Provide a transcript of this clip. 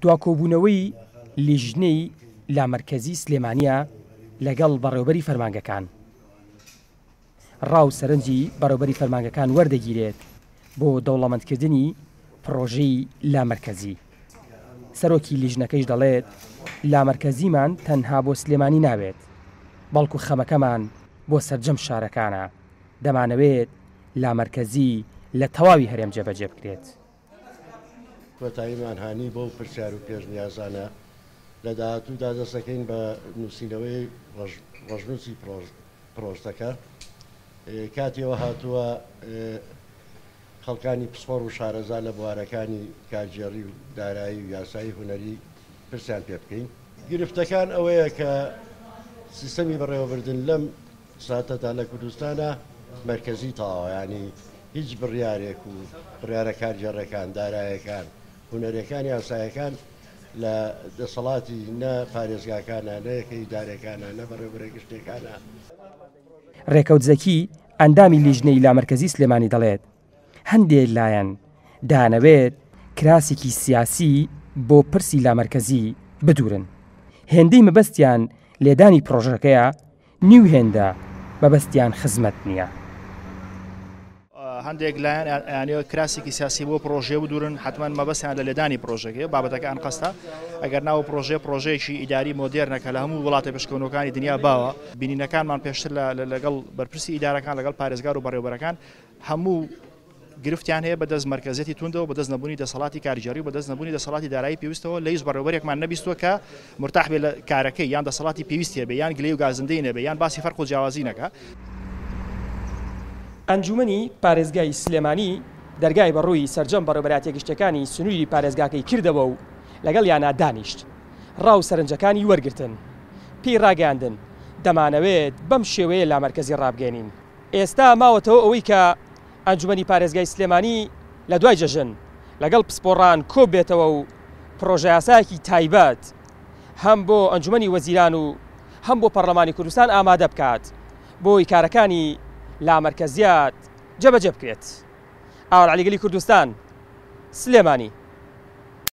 دواکۆبوونەوەی لیژنەی لامەرکەزی سلێمانیە لەگەڵ بەڕێوەبەری فەرمانگەکان. ڕاو سەرنجی بەڕێوەبەری فەرمانگەکان وەردەگیرێت بۆ دەوڵەمەندکردنی پرۆژەی لامەرکەزی. سەرۆکی لیژنەکەیش دەڵێت لامەرکەزیمان تەنها بۆ سلێمانی ناوێت، بەڵکو خەمەکەمان بۆ سەرجەم شارەکانە. دەمانەوێت لامەرکەزی لە تەواوی هەرێم جێبەجێ بکرێت. کۆتاییمان هانی بۆ پرسیار و پێشنیازانە لە داهاتوودا دەست دەکەین بە نووسینەوەی ڕۆژنووسی پرۆژەکە. کاتێەوە هاتووە خەڵکانی پسپۆڕ و شارەزا لە بوارەکانی کارژێڕی و دارایی و یاسایی هونەری پرسیان پێ بکەین. گرفتەکان ئەوەیە کە سیستەمی بەڕێوەبردن لەم ساتەدا لە کوردستانە مەرکەزی تەواوە، ینی هیچ بڕیارێک و بڕیارە کارژێڕەکان، دارایەکان، هونەرەکان، یاسایەکان لە دەسەڵاتی نە پارێزگاکانە، نە یەکەی دارەکانە، نە بەڕێوەبەرە گشتەکانە. ڕێکەوت زەکی ئەندامی لیژنەی لامەرکەزی سلێمانی دەڵێت هەندێک لایەن دانەوێت کراسێکی سیاسی بۆ پرسی لامەرکەزی بدورن. هێندەی مەبەستیان لێدانی پرۆژەکەیە، نیو هێندە مەبەستیان خزمەت نییە. هەندێک لایەن یانەوە کراسێکی سیاسی بۆ پرۆژێ بدورن، حتمما مەبەستیان لە لێدانی پرۆژەکەی. بابەتەکان قەستە ئەگەر ناو پرۆژەیەکی ئیداری مۆدێرنەکە لە هەموو وڵاتە پێشکەوتنەکانی دنیا باوە، بینینەکانمان پێشتر لەگەڵ بەرپرسی ئیدارەکان لەگەڵ پارێزگار و بەڕێوەبەرەکان هەموو گرفتیان هەیە بەدەست مەرکەزێتی توندەوە، بەدەست نەبوونی دەسەڵاتی کارژێڕی و بەدەست نەبوونی دەسەڵاتی دارایی پێویستەوە. لە هیچ بەڕێوەبەرێکمان نەبیستووە کە مرتاح بێ لە کارەکەی، یان دەسەڵاتی پێویستی هەبێ، یان گلەی و گازندەی نەبێ، یان باسی فەرق و جیاوازی نەکە. ئەنجومەنی پارێزگای سلێمانی دەرگای بەڕووی سەرجەم بەڕێوەبەرایەتە گشتەکانی سنووری پارێزگاکەی کردەوە و لەگەڵ یانە دانیشت. ڕاو سەرنجەکانی وەرگرتن، پێی ڕاگەاندن دەمانەوێت بەم شێوەیە لامەرکەزی ڕابگەێنین. ئێستا ماوەتەوە ئەوەی کە ئەنجومەنی پارێزگای سلێمانی لە دوای جەژن لەگەڵ پسپۆڕان کۆ بێتەوە و پرۆژە یاسایەکی تایبەت هەم بۆ ئەنجومەنی وەزیران و هەم بۆ پەرلەمانی کوردستان ئامادە بکات بۆی کارەکانی لامەرکەزیات جێبەجێ بکرێت. ئاوەر عەلیگەلی کوردستان، سلێمانی.